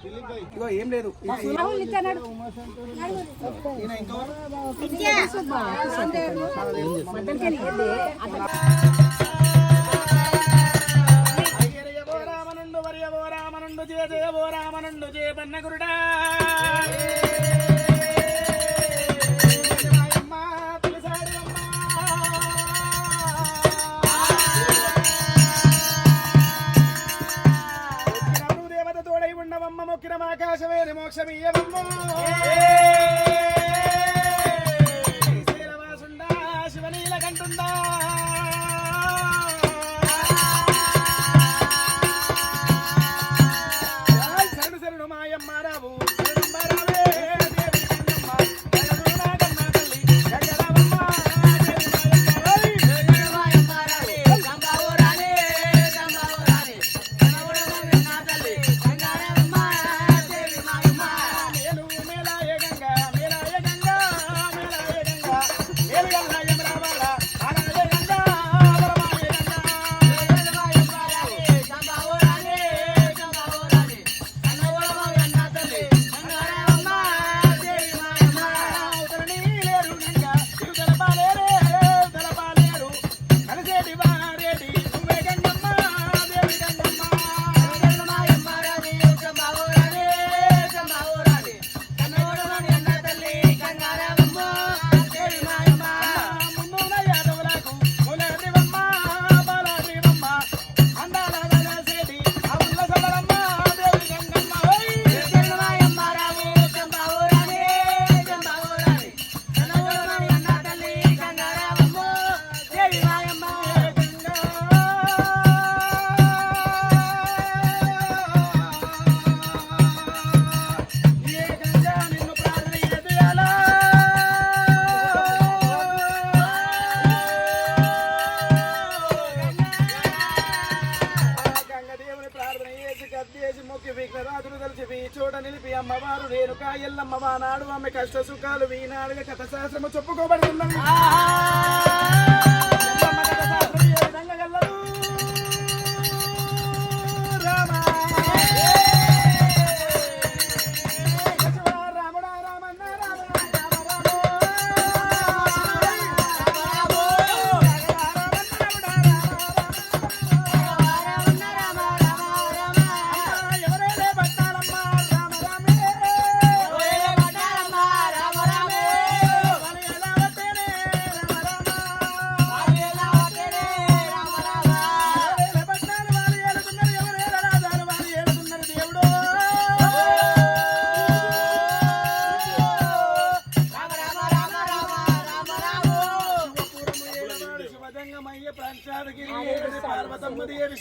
ఇగో ఏం లేదు రామనుండు జయ జయ ఓ రామనుండు జయ పన్నగురుడా ఆకాశవేని మోక్షమీయవమ్మ శ్రీశైలవాసుండా శివనీలకంఠుండా శరణు శరణు మాయమ్మ రావు అమ్మవారు రేణుకా ఎల్లమ్మ వానాడు ఆమె కష్ట సుఖాలు వీనాడుగా కథ శాస్త్రము చెప్పుకోబడుతున్నది.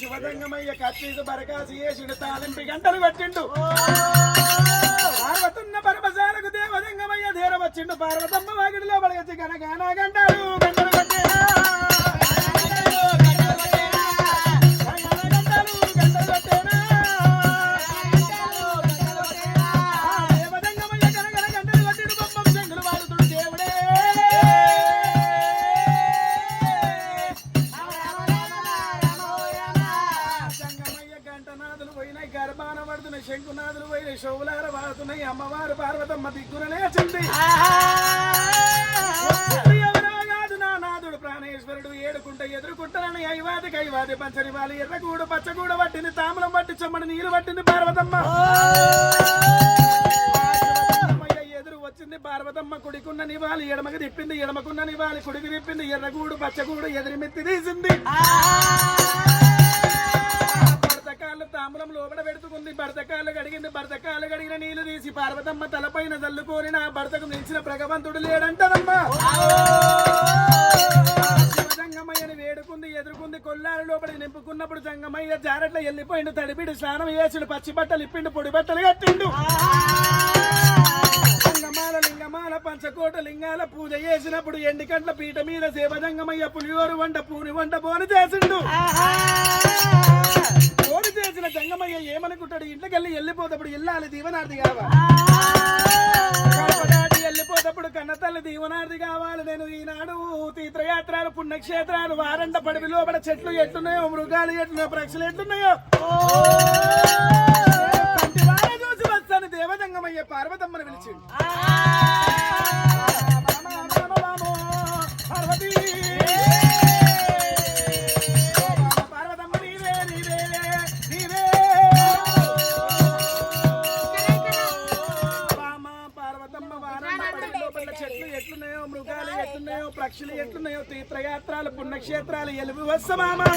శివదంగమయ్య కచ్చీసు బరకాసి వేసిండు తాలింపి గంటలు కట్టిండు పార్వతున్న పరమశాలకు దేవదంగమయ్య ధీర వచ్చిండు పార్వతమ్మ వాగిడిలో పడగచ్చి గనగానా గంటలు గంటలు కట్టేనా దేవదంగమయ్య గనగన గంటలు కట్టిండు బొమ్మం శంకులు వాడుతుడు దేవుడే శంకునాథులు పోయిన శోభులార వాడుతున్నాయి అమ్మవారు పార్వతమ్మ దిక్కునలే చెంది కాదు నా నాథుడు ప్రాణేశ్వరుడు ఏడుకుంట ఎదుర్కొంటానని ఐవాది కైవాది పంచని వాలి ఎర్రగూడు పచ్చగూడ పట్టింది తామలం పట్టి చెమ్మని నీరు పట్టింది పార్వతమ్మ ఎదురు వచ్చింది పార్వతమ్మ కుడికున్న నివాలి ఎడమకి తిప్పింది ఎడమకున్న నివాలి కుడికి తిప్పింది ఎర్రగూడు పచ్చగూడు ఎదిరిమెత్తి తీసింది భర్తకాళ్ళు తాంబూలం లోపల పెడుతుకుంది భర్తకాళ్ళు కడిగింది భర్తకాళ్ళు కడిగిన నీళ్లు తీసి పార్వతమ్మ తలపైన చల్లుకోని నా భర్తకు మించిన భగవంతుడు లేడంటదమ్మా శివజంగమయ్యని వేడుకుంది ఎదుర్కొంది కొల్లారు లోపలికి నింపుకున్నప్పుడు జంగమయ్య జారట్ల వెళ్ళిపోయిండు తడిపిడు స్నానం వేసిండు పచ్చి బట్టలు ఇప్పిండు పొడి బట్టలు కట్టిండు లింగమాల లింగమాల పంచకోట లింగాల పూజ చేసినప్పుడు ఎండికంట్ల పీట మీద శివజంగమయ్య పులిహోరు వంట పూని వంట బోని చేసిండు కోడి చేసిన జంగమయ్య ఏమనుకుంటాడు ఇంట్లోకెళ్ళి వెళ్ళిపోతప్పుడు ఇల్లాలి దీవనార్థి కావాలి వెళ్ళిపోతప్పుడు కన్నతల్లి దీవనార్థి కావాలి నేను ఈనాడు తీర్థయాత్రలు పుణ్యక్షేత్రాలు వారంట పడివి లోపల చెట్లు ఎట్లున్నాయో మృగాలు ఎట్లున్నాయో పక్షులు ఎట్లున్నాయో కంటి వార చూసి శివజంగమయ్య పార్వతమ్మను పిలిచిండు. పార్వతీ పార్వతమ్మ నీవే నీవే నీవే పార్వతమ్మ లోపల చెట్లు ఎట్లున్నాయో మృగాలు ఎట్లున్నాయో పక్షులు ఎట్లున్నాయో తీర్థయాత్రలు పుణ్యక్షేత్రాలు ఎలుగు వస్తమామా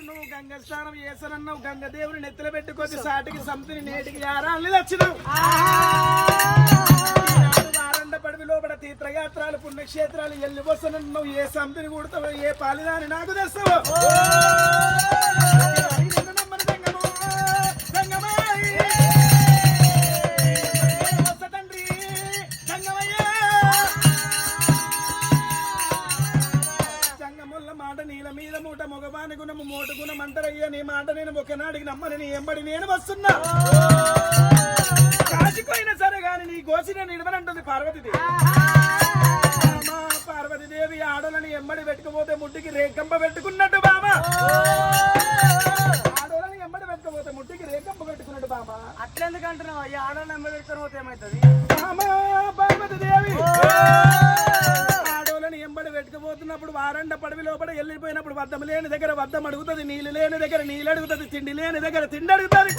నువ్వు గంగ స్నానం చేసానన్నావు, గంగదేవుని నెత్తిన పెట్టుకొని సాటికి సంతిని నేటికి యారాల్ని వచ్చినావు. వారండ పడివి లోపల తీర్థయాత్రలు పుణ్యక్షేత్రాలు ఎల్లి వస్తానన్నావు. ఏ సంతిని కూడతావో ఏ పాలిదాని నాకు తెస్తావో మగవాని గుణము మోటు గుణం అంటారయ్యా. నీ మాట నేను ఒకనాడికి నమ్మని నీ ఎంబడి నేను వస్తున్నా. కాసిపోయినా సరే గాని నీ గోసి నేను ఇడవనంటుంది పార్వతీదేవి. పార్వతీదేవి ఆడోళ్ళని ఎంబడి పెట్టుకుపోతే ముట్టికి రేకంప పెట్టుకున్నట్టు బామా. ఆడోళ్ళని ఎంబడి పెట్టుకుపోతే ముట్టికి రేకంప పెట్టుకున్నట్టు బామా. అట్లెందుకు అంటున్నావు? ఈ ఆడోళ్ళని ఎంబడి పెట్టుకుని పోతే ఏమవుతుంది? పార్వతీదేవి ఎంబడి వెట్టుకుపోతున్నప్పుడు వారండ పడవి లోపల వెళ్ళిపోయినప్పుడు వద్దం లేని దగ్గర వద్దం అడుగుతుంది, నీళ్ళు లేని దగ్గర నీళ్ళు అడుగుతుంది, తిండి లేని దగ్గర తిండి అడుగుతుంది.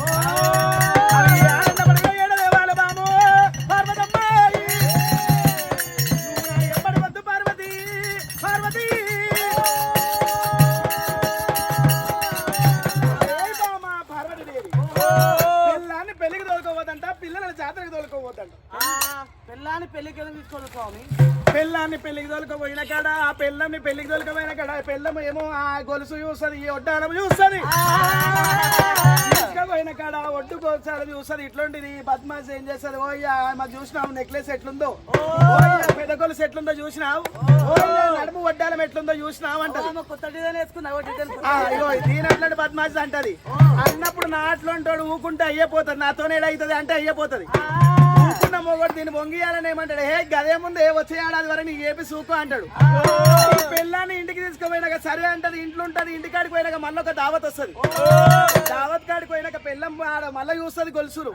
ఎంబడి వద్దు పార్వతి పార్వతి పార్వతీదేవి పిల్లాన్ని పెళ్లికి తోలుకోవద్దంట, పిల్లలని జాతరకు తోలుకోవద్దంట. పిల్లాన్ని పెళ్లికి తీసుకోవాలి స్వామి. పెళ్ళాన్ని పెళ్లికి తోలుకపోయిన కాడ ఆ పెళ్ళని పెళ్లికి తోలుకపోయిన కాడ పెళ్ళము ఏమో ఆ గొలుసు చూస్తుంది, ఈ ఒడ్డానం చూస్తుంది. పోయిన కాడ ఒడ్డు గొలుసాలు చూస్తుంది. ఇట్లాంటిది బద్మాస్ ఏం చేస్తుంది? ఓయ్యా మాకు చూసినావు నెక్లెస్ ఎట్లుందో, పెద్ద గొలుసు ఎట్లుందో చూసినావు, నడుము వడ్డాలం ఎట్లుందో చూసినావు అంటది. కొత్త డిజైన్ వేసుకున్నావు దీని అట్లాంటి బద్మాస్ అంటది. అన్నప్పుడు నా అట్లాంటి ఊకుంటే అయ్యపోతుంది, నాతోనే అవుతుంది అంటే అయ్యపోతుంది. మొగడు దీన్ని బొంగియాలని ఏమంటాడు? హే గదే ముందు వచ్చే ఏడాది వరకు నీకు ఏపీ సూకు అంటాడు. పెళ్ళాన్ని ఇంటికి తీసుకుపోయినాక సరే అంటది, ఇంట్లో ఉంటది. ఇంటికాడికి పోయినాక మళ్ళీ ఒక దావత్ వస్తుంది. దావత్ కాడికి పోయినాక పెళ్ళం మళ్ళీ చూస్తుంది గొలుసులు.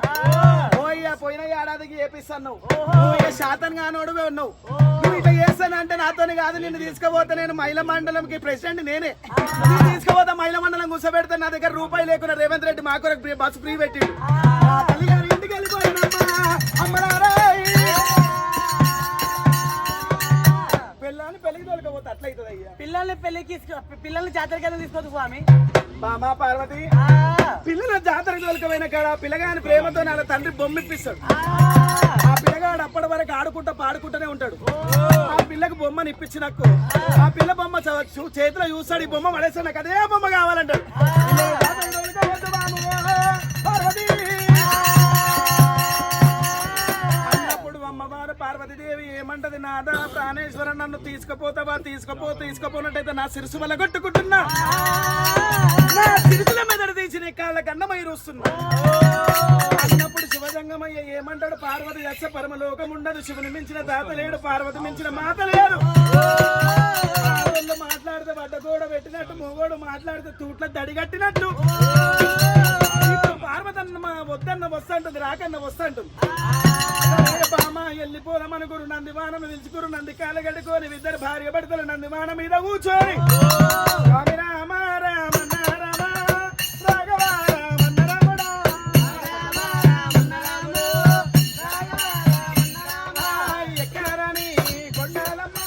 పోయ్యా పోయిన ఏడాదికి ఏపిస్తాను, నువ్వు శాతం కానోడువే ఉన్నావు. నువ్వు ఇట్లా చేస్తానంటే నాతోని కాదు, నిన్ను తీసుకుపోతే నేను మహిళా మండలంకి ప్రెసిడెంట్ నేనే. తీసుకుపోతా మహిళా మండలం కూర్చోబెడితే నా దగ్గర రూపాయి లేకుండా రేవంత్ రెడ్డి మాకు బస్సు ఫ్రీ పెట్టిండు. తల్లిగారు ఇంటికి వెళ్ళిపోయినమ్మా అమ్మరారా. పిల్లల్ని పెళ్లికి తోలుకోపోతే అట్లయితుంది అయ్యా. పిల్లల్ని జాతరకి తీసుకోదు స్వామి. బామా పార్వతి పిల్లల జాతరకు తోలుకపోయిన కాడ పిల్లగాని ప్రేమతో నా తండ్రి బొమ్మ ఇప్పిస్తాడు. ఆ పిల్లగాడు అప్పటి వరకు ఆడుకుంటా పాడుకుంటూనే ఉంటాడు. ఆ పిల్లకు బొమ్మని ఇప్పించినకు ఆ పిల్ల బొమ్మ చేతిలో చూస్తాడు, ఈ బొమ్మ పడేస్తాడు, నాకు అదే బొమ్మ కావాలంటాడు. అమ్మవారు పార్వతీదేవి ఏమంటది? నాదా ప్రాణేశ్వర నన్ను తీసుకుపోతావా? తీసుకుపోనట్టయితే నా శిరసు వల్ల కొట్టుకుంటున్నా, నా శిరసుల మెదడు తీసి నీ కాళ్ళ కన్నమై రోస్తున్నా అన్నప్పుడు శివజంగమయ్య ఏమంటాడు? పార్వతి దశ పరమలోకం ఉండదు, శివుని మించిన తాత లేడు, పార్వతి మించిన మాత లేడు. మాట్లాడితే వడ్డగోడ పెట్టినట్టు, మొగోడు మాట్లాడితే తూట్ల దడిగట్టినట్టు. పార్వతన్న వద్దన్న వస్తాంటుంది, రాకన్న వస్తాంటుంది. బామ వెళ్ళిపోదామనుకురు నందివానం నిలుచుకురు, నంది కాలు గడుకొని ఇద్దరు భార్య భర్తలు నందివానం మీద కూర్చొని రామ రామ రామ రాఘవ రామన్న రాముడా ఎక్కరని కొండలమ్మ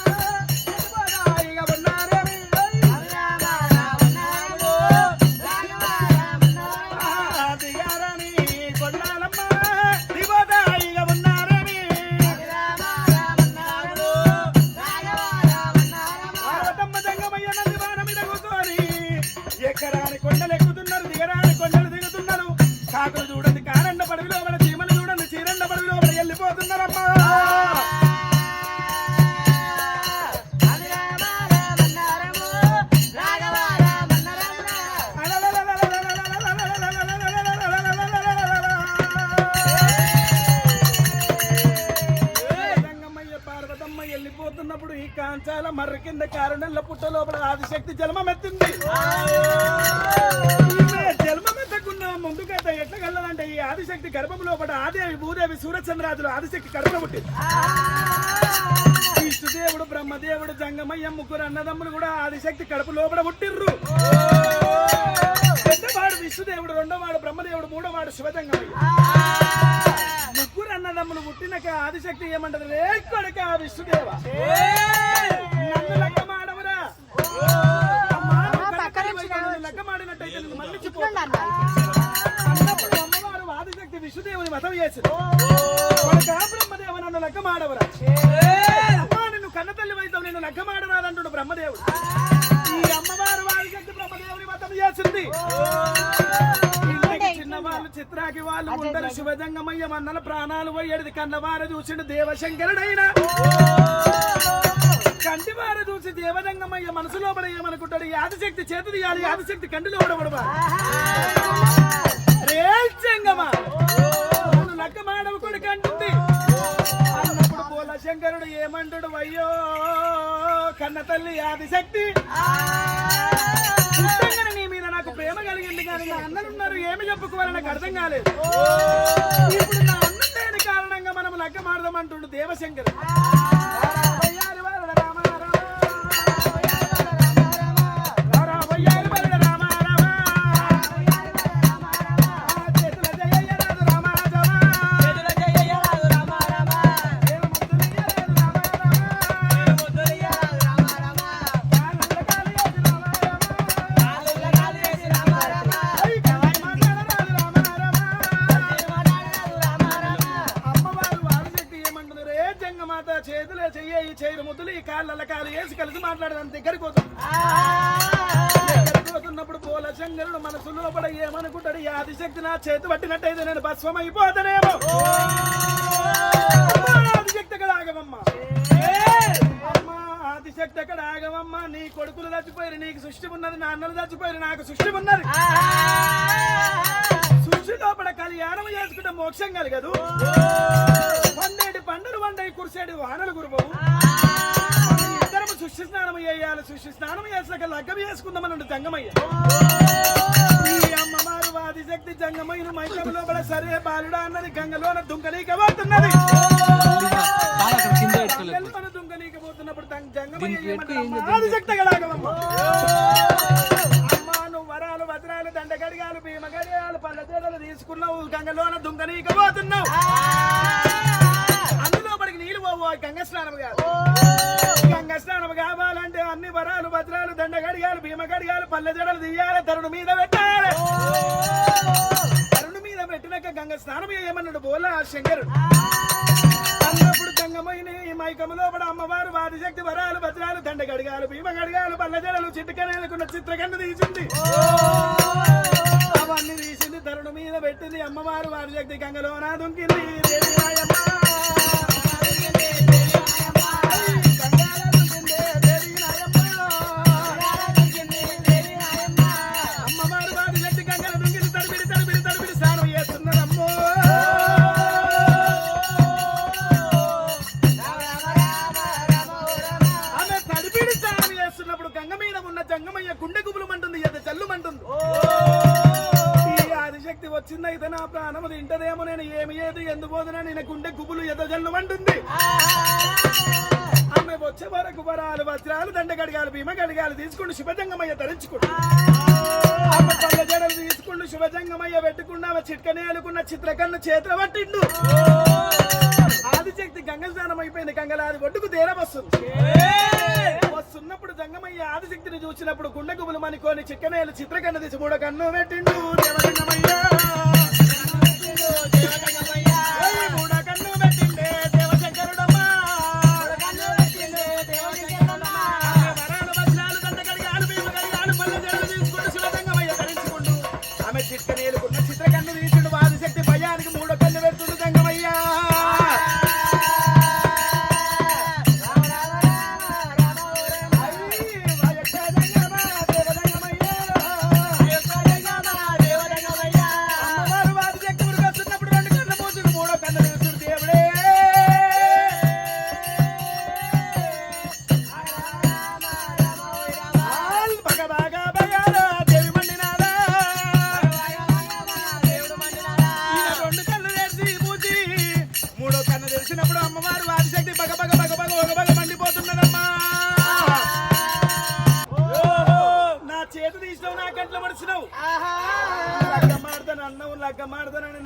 పార్వతమ్మ జంగమయ్య నందివానం మీద కూర్చొని అయిపోతున్నప్పుడు ఈ కాంచాల మర్ర కింద కారణంలో పుట్ట లోపల ఆదిశక్తి జన్మమెత్తింది. జన్మమెత్తకుండా ముందుకైతే ఎట్లా కలదంటే ఈ ఆదిశక్తి గర్భం లోపల ఆదేవి భూదేవి సూర్యచంద్రాదులు ఆదిశక్తి కడుపులో పుట్టింది. విష్ణుదేవుడు బ్రహ్మదేవుడు జంగమయ్య ముగ్గురు అన్నదమ్ములు కూడా ఆదిశక్తి కడుపు లోపల పుట్టిర్రు. పెద్దవాడు విష్ణుదేవుడు, రెండోవాడు బ్రహ్మదేవుడు, మూడోవాడు శివజంగమయ్య. ముగ్గురు అన్నదమ్ములు పుట్టినాక ఆదిశక్తి ఏమంటది, రే కొడుక విష్ణుదేవ నన్ను లెక్కమాడవురా, లెక్కమాడినట్టయితే నిన్ను మళ్ళించిపోతా అన్నప్పుడు అమ్మవారు ఆదిశక్తి విష్ణుదేవుని మతం చేసింది. కొడుక బ్రహ్మదేవ నన్ను లెక్కమాడవురా, అమ్మా నిన్ను కన్న తల్లి వైద్యం నిన్ను లెక్కమాడరాదంటుడు బ్రహ్మదేవుడు. ఈ అమ్మవారు ఆదిశక్తి బ్రహ్మదేవుని మతం చేసింది. చిన్నవాళ్ళు చిత్రాకి వాళ్ళు ఉండరు శివజంగమయ్య మన్నల ప్రాణాలు పోయేది. కన్నవారు చూసిండు దేవశంకరుడైనా, కంటివారు చూసి దేవజంగమయ్య మనసు లోపల ఏమనుకుంటాడు, ఈ ఆదిశక్తి చేతి తీయాలి, ఆదిశక్తి కంటి లోపల పడవా రే జంగమా నన్ను లక్క మానవ కొడుకు అంటుంది. అన్నప్పుడు పోల శంకరుడు ఏమంటాడు, అయ్యో కన్న తల్లి ఆదిశక్తి నీ మీద నాకు ప్రేమ కలిగింది కానీ నా అన్నలున్నారు ఏమి చెప్పుకోవాలని నాకు అర్థం కాలేదు. ఇప్పుడు నా అన్నం లేని కారణంగా మనం లెక్క మాడదామంటుండు దేవశంకర్. చేతులే చెయ్యి చేయరు ముద్దులు ఈ కాళ్ళ కాలు వేసి కలిసి మాట్లాడదాం. దగ్గరికి పోతున్నప్పుడు పోల శంకరుడు మనసు లోపల ఏమనుకుంటాడు, ఈ ఆదిశక్తి నా చేతి పట్టినట్టయితే నేను భస్వం అయిపోతానేమో. ఆదిశక్తి ఎక్కడ ఆగవమ్మా, అమ్మా ఆదిశక్తి ఎక్కడ ఆగవమ్మా, నీ కొడుకులు చచ్చిపోయారు నీకు సృష్టి ఉన్నది, నా అన్నలు చచ్చిపోయారు నాకు సృష్టి ఉన్నది. సృష్టి లోపల కళ్యాణం చేసుకుంటే మోక్షం కలగదు. పండేటి పండులు వండయి కురిసేటి వానలు కురుబవు. ఇద్దరు సృష్టి స్నానం చేయాలి, సృష్టి స్నానం చేసాక లగ్గం చేసుకుందామని జంగమయ్య. ఈ అమ్మవారు ఆదిశక్తి జంగమయ్యను మైకం లోపల సరే బాలుడా అన్నది గంగలోన దుంకనీకపోతున్నది. దుంకనీకపోతున్నప్పుడు జంగమయ్య ఆదిశక్తి గడాగమ్మ, అమ్మా నువ్వు వరాలు వజ్రాలు దండ గడిగాలు భీమ గడియాలు పళ్ళ తేడలు తీసుకున్నావు, గంగలోన దుంకనీకపోతున్నావు. అందులోపలికి నీళ్ళు పోవు, గంగ స్నానం కాదు. గంగ స్నానం కావాలంటే అన్ని వరాలు భద్రాలు దండ గడిగాలు భీమ గడిగాలు పల్లె జడలు తీయాలి, తరుడు మీద పెట్టాలి. తరుడు మీద పెట్టినాక గంగ స్నానం చేయమన్నాడు బోల శంకరుడు. అన్నప్పుడు గంగమైని మైకము లోపల అమ్మవారు ఆదిశక్తి వరాలు భద్రాలు దండ గడిగాలు భీమ గడిగాలు పల్లె జడలు చిట్టుకనేలుకున్న చిత్రకన్ను తీసింది. అవన్నీ తీసింది, తరుడు మీద పెట్టింది. అమ్మవారు ఆదిశక్తి గంగలోన దుంకింది. అమ్మవారు ఆదిశక్తి గంగల దుంకింది, తడిపిడి తడిపిడి తడిపిడి స్నానం చేస్తున్నదమ్మో. ఆమె తడిపిడి స్నానం చేస్తున్నప్పుడు గంగ మీద ఉన్న జంగమయ్య గుండె గుబులుమంటుంది, ఎద జల్లుమంటుంది. ఈ ఆదిశక్తి వచ్చిందైతే నా ప్రాణము తింటదేమో, నేను ఏమి ఏది ఎందుకోదనా నేను గుండె గుబులు ఎద జల్లుమంటుంది. ఆమె వచ్చే వరకు వరాలు వజ్రాలు దండ గడిగాలు భీమ గడిగాలు తీసుకుంటూ శివజంగమయ్య ధరించుకుంటూ ఆమె పళ్ళ జడలు తీసుకుంటూ శివజంగమయ్య పెట్టుకున్న ఆమె చిట్కనేలుకున్న చిత్రకన్ను చేతుల పట్టిండు. ఆదిశక్తి గంగ స్నానం అయిపోయింది, గంగలాది ఒడ్డుకు దేరం వస్తుంది. వస్తున్నప్పుడు జంగమయ్య ఆదిశక్తిని చూసినప్పుడు గుండె గుబులు మనుకొని చిక్కనేలు చిత్రకన్ను తీసి మూడో కన్ను పెట్టిండు. దేవజంగమయ్య మూడో కన్ను పెట్టిండే దేవశంకరుడమ్మా. వరాలు వజ్రాలు దండ గడిగాలు భీమ గడిగాలు పల్లె జడలు తీసుకుంటూ శివజంగమయ్య ధరించుకుంటూ ఆమె చిట్కనేలుకున్న చిత్రకన్ను తీసిండు. ఆదిశక్తి భయానికి మూడో కన్ను పెడుతుండు జంగమయ్య. అమ్మవారు ఆదిశక్తి వస్తున్నప్పుడు రెండు కన్ను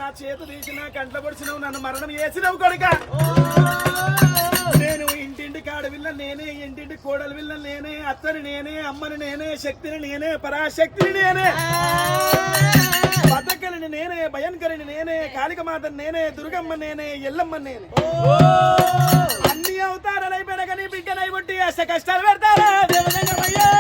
నా చేతు తీసి నా కంట్లో పొడిచినావు నన్ను మరణం చేసినావు కొడుక నేను ఇంటింటి కాడ విల్ల నేనే ఇంటింటి కోడలు విల్ల నేనే అత్తని నేనే అమ్మని నేనే శక్తిని నేనే పరాశక్తిని నేనే బతకలిని నేనే భయంకరిని నేనే కాళికమాతని నేనే దుర్గమ్మ నేనే ఎల్లమ్మ నేనే అన్ని అవతారాలు అయిపోయినా కానీ బిడ్డనై పుట్టి అష్ట కష్టాలు పెడతారా దేవదంగమయ్యా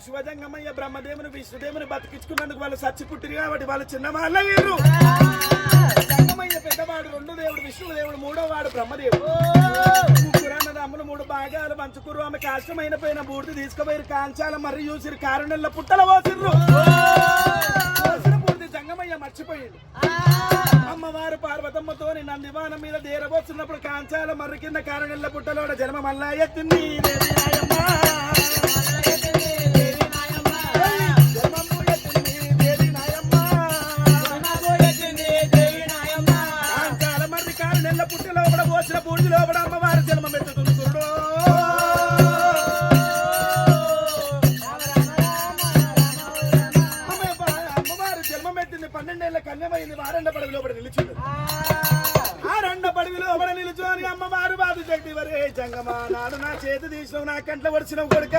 శివజంగమయ్య బ్రహ్మదేవుని విష్ణుదేవుని బతికించుకున్నందుకు వాళ్ళు సచ్చి పుట్టిరు కాబట్టి వాళ్ళు చిన్న వాళ్ళ వీరు జంగమయ్య పెద్దవాడు రెండు దేవుడు విష్ణుదేవుడు మూడో వాడు బ్రహ్మదేవుడు ముగ్గురు అన్నదమ్ములు మూడు భాగాలు పంచుకురు ఆమె కాష్టమైన పోయిన బూడిది తీసుకుపోయారు కాంచాల మర్రి చూసిరు కారణంలో పుట్టల పోసిర్రు పోసిన బూడిది జంగమయ్య మర్చిపోయింది అమ్మవారు పార్వతమ్మతోని నందివానం మీద దేరబోతున్నప్పుడు కాంచాల మర్రి కింద కారణంలో పుట్టలోడ జన్మ మళ్ళా ఎత్తింది పుట్టిలో కూడా పోసిన బూడిలో కూడా అమ్మవారు జన్మ పెట్టుతుంది గురుడు అమ్మవారు జన్మ పెట్టింది 12 ఏళ్ల కన్యమైంది వారండ పడవిలో కూడా నిలిచింది ఆ రెండ పడవిలో కూడా నిలుచోని అమ్మవారు బాధ శక్తి వరే జంగమా నాడు నా చేతి తీసినావు నా కంట్లో పడిచినావు కొడుక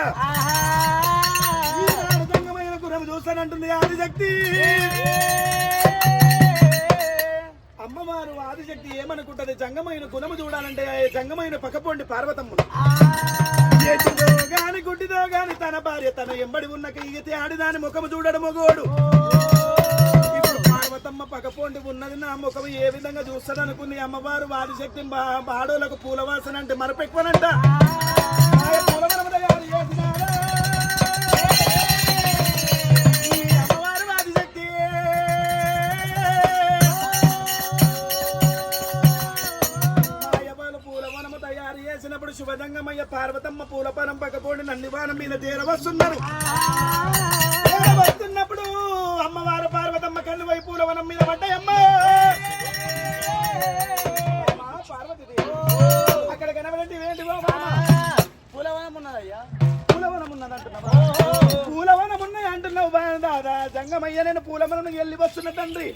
జంగమైన గురం చూస్తానంటుంది ఆదిశక్తి అమ్మవారు ఆదిశక్తి ఏమనుకుంటది జంగమైన గుణము చూడాలంటే జంగమైన పక్కపోండి పార్వతమ్ముడు ఎటుదో గాని గుడ్డిదో గాని తన భార్య తన ఎంబడి ఉన్న ఈగతే ఆడిదాని ముఖము చూడడు మొగోడు ఇప్పుడు పార్వతమ్మ పక్కపోండి ఉన్నది నా ముఖము ఏ విధంగా చూస్తాడు అనుకుంది అమ్మవారు ఆదిశక్తి బాడోలకు పూలవాసన అంటే మరపెక్కువనంట శుభదంగమయ్య పార్వతమ్మ పూలపనం పక్కపోండి నందివానం మీద దేరవస్తున్నారు వస్తున్నప్పుడు అమ్మవారు పార్వతమ్మ కన్ను వైపు పూలవనం మీద పడ్డాయమ్మ పార్వతి అక్కడ కనబడండి ఏంటి పూలవనం ఉన్నదయ్యా పూలవనం ఉన్నదంటున్నావా పూలవనం ఉన్నాయి అంటున్నావు దాదా జంగమయ్య నేను పూలవనం వెళ్ళి వస్తున్న తండ్రి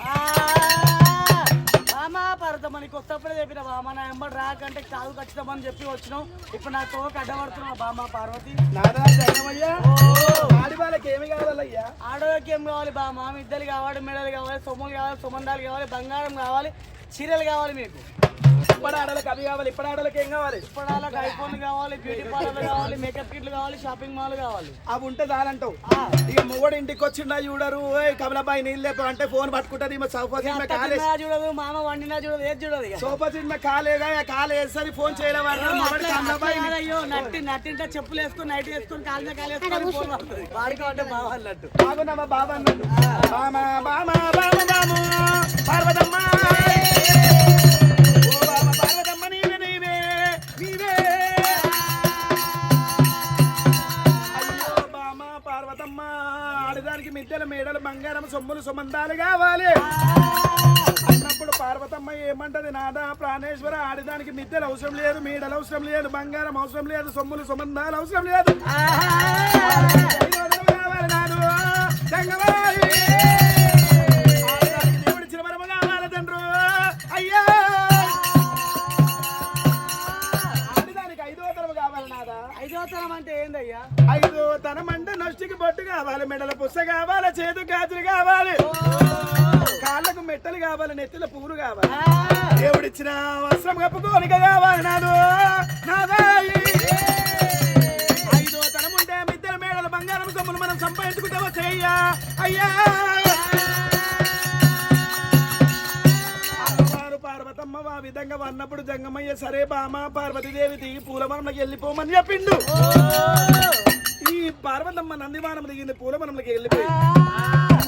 బామా పార్వతమ్మని కొత్తప్పుడే చెప్పిన బామా నా ఎంబడి రాకంటే కాదు ఖచ్చితమని చెప్పి వచ్చినావు ఇప్పుడు నా తోక అడ్డపడుతున్నావు బామా పార్వతి నాదా జంగమయ్య ఆడి వాళ్ళకి ఏమి కావాలయ్యా ఆడవాళ్ళకి ఏం కావాలి బామా ఇద్దరు కావాలి మెడలు కావాలి సొమ్ములు కావాలి సుమందాలు కావాలి బంగారం కావాలి చీరలు కావాలి మీకు ఇప్పుడు ఆడలకు అవి కావాలి ఇప్పుడు ఆడలకు ఏం కావాలి ఇప్పుడు ఆడలకు ఐఫోన్ కావాలి బ్యూటీ పార్లర్ కావాలి మేకప్ కిట్లు కావాలి షాపింగ్ మాల్ కావాలి అవి ఉంటే చాలంటావు ఇక మొగడు ఇంటికి వచ్చిండా చూడరు కమలాబాయి నీళ్ళు లేపు అంటే ఫోన్ పట్టుకుంటది సోఫా సీట్ కాలే చూడదు మామ వండినా చూడదు ఏది చూడదు సోఫా సీట్ కాలేగా కాలేసరి ఫోన్ చేయడం అయ్యో నట్టింటే చెప్పులు వేసుకొని నైట్ వేసుకొని కాలు వేసుకొని ఫోన్ పడుతుంది వాడికి అంటే బావ అన్నట్టు బాగున్నామా బాబా అన్నట్టు బామా బామా బామ బాము పార్వతమ్మ ఆడదానికి మిద్దెల మేడలు బంగారం సొమ్ములు సుమందాలు కావాలి అన్నప్పుడు పార్వతమ్మ ఏమంటది నాదా ప్రాణేశ్వర ఆడదానికి మిద్దెలు అవసరం లేదు మేడలు అవసరం లేదు బంగారం అవసరం లేదు సొమ్ములు సుమందాలు అవసరం లేదు కావాలి నాడు దేవుడి చిరమరమ కావాలి తండ్రు అయ్యా ఆడదానికి 5వ తరం కావాలి నాదా 5వ తరం అంటే ఏందయ్యా 5వ తరం అంటే నష్టికి బొట్టు కావాలి మెడల పుస్స కావాలి చేతు గాజులు కావాలి కాళ్ళకు మెట్టలు కావాలి నెత్తిల పువ్వులు కావాలి దేవుడిచ్చిన వస్త్రం కప్పుకోనిక కావాలి నాడు నాదాయి 5వ తరం ఉంటే మిద్దెల మేడల బంగారం సొమ్ములు మనం సంపాదించుకుంటే వచ్చయ్యా అయ్యా పార్వతమ్మ ఆ విధంగా అన్నప్పుడు జంగమయ్య సరే బామ పార్వతీదేవి దిగి పూలవనంలోకి వెళ్ళిపోమని చెప్పిండు ఈ పార్వతమ్మ నందివానం దిగింది పూలవనంలోకి వెళ్ళిపోయి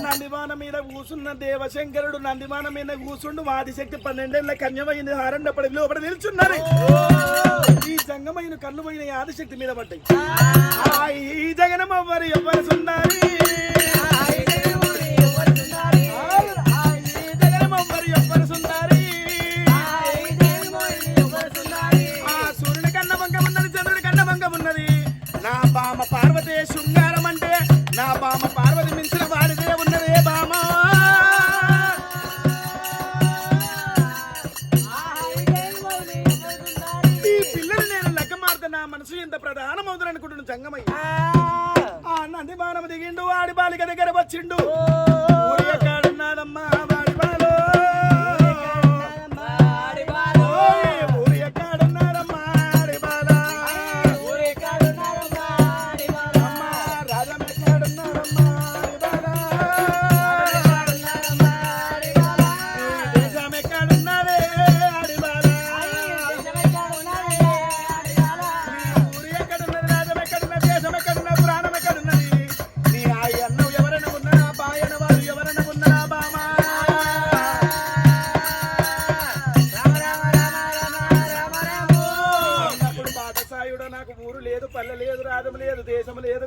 నందివాన మీద కూసున్న దేవశంకరుడు నందివాన మీద కూసుండు ఆదిశక్తి 12 ఏళ్ల కన్యమైంది హారండపడి లోపల నిల్చున్నారు ఈ జంగమైన కళ్ళు పోయిన ఆదిశక్తి మీద పడ్డాయి ఈ జగనమ్మవారు ఎవ్వరు సున్నారు సూర్యుని కన్న బంగం ఉన్నది చంద్రుడి కన్న బంగం ఉన్నది నా బామ పార్వతి శృంగారం అంటే నా బామ పార్వతి మించిన వాడిదే ఉన్నదే బామ ఈ పిల్లలు నేను లెక్క మారుతా నా మనసు ఎంత ప్రధానమవుతుంది అనుకుంటున్నాను జంగమయ్య ఆ నంది బాణం దిగిండు వాడి బాలిక దగ్గర వచ్చిండు ఎక్కడున్నాడమ్మా వాడి బాలో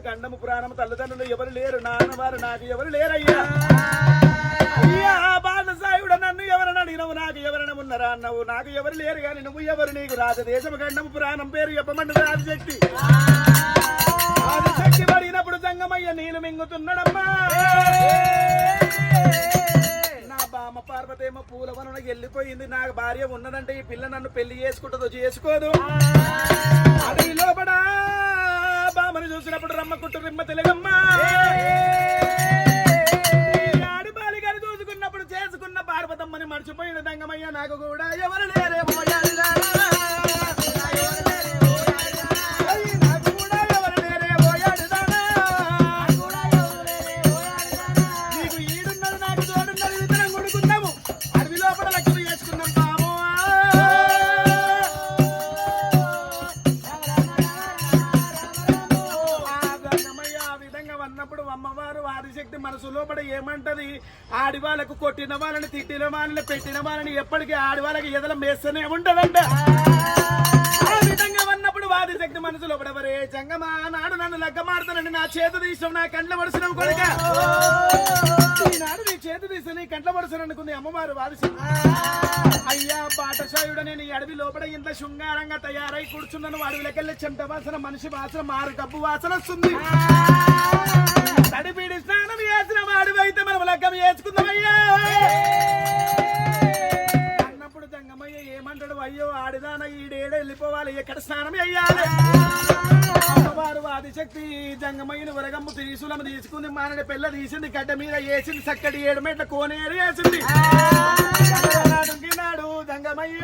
గండము పురాణము తల్లిదండ్రులు ఎవరు లేరు నాన్నవారు నాకు ఎవరు లేరయ్యా అయ్యా బాలసాయుడు నన్ను ఎవరని అడిగినవు నాకు ఎవరైనా ఉన్నారా అన్నావు నాకు ఎవరు లేరు కానీ నువ్వు ఎవరు నీకు రాజదేశము గండము పురాణం పేరు చెప్పమంటది ఆదిశక్తి ఆదిశక్తి పడినప్పుడు జంగమయ్య నీళ్ళు మింగుతున్నాడమ్మా నా బామ పార్వతేమో పూలవనకి వెళ్ళిపోయింది నాకు భార్య ఉన్నదంటే ఈ పిల్ల నన్ను పెళ్లి చేసుకుంటుందో చేసుకోదు అది లోపల బామని చూసినప్పుడు రమ్మ కుట్టు రిమ్మ తెలుగమ్మ ఆడి బాలి గారు చూసుకున్నప్పుడు చేసుకున్న పార్వతమ్మని మర్చిపోయిన దంగమయ్య నాకు కూడా ఎవరు లేరే నీకు ఈడున్నది నాకు తోడున్నది ఇద్దరం కొడుకున్నాము అడవి లోపల లక్ష్మి చేసుకున్నాం బాబు అన్నప్పుడు అమ్మవారు ఆదిశక్తి మనసు లోపల ఏమంటది ఆడివాళ్ళకు కొట్టిన వాళ్ళని తిట్టిన వాళ్ళని పెట్టిన వాళ్ళని ఎప్పటికీ ఆడివాళ్ళకి ఎదల మేస్తూనే ఉంటదంట ఆ విధంగా ఉన్నప్పుడు ఆదిశక్తి మనసు లోపల వరే జంగమా నాడు నన్ను లగ్గ మాడుతానండి నా చేతు తీసావు నా కండ్ల పడుతున్నావు కొడుక ఈనాడు నీ చేతు తీసి నీ కండ్ల పడుతున్నాను అనుకుంది అమ్మవారు ఆదిశక్తి అయ్యా పాఠశాయుడు నేను ఈ అడవి లోపల ఇంత శృంగారంగా తయారై కూర్చున్నాను అడవిలకెళ్ళి చెంట వాసన మనిషి వాసన మారు డబ్బు వాసన వస్తుంది తడిపీడి స్నానం చేసిన వాడివి అయితే మనం లగ్గం చేసుకుందామయ్యా అన్నప్పుడు జంగమయ్య ఏమంటాడు అయ్యో ఆడిదాన ఈడేడ వెళ్ళిపోవాలి ఎక్కడ స్నానం అయ్యాలి అమ్మవారు ఆదిశక్తి జంగమయ్యను వరగమ్ము తీసులము తీసుకుంది మానడి పిల్ల తీసింది గడ్డ మీద వేసింది చక్కటి 7 మెట్ల కోనేరు వేసింది నాడు జంగమయ్య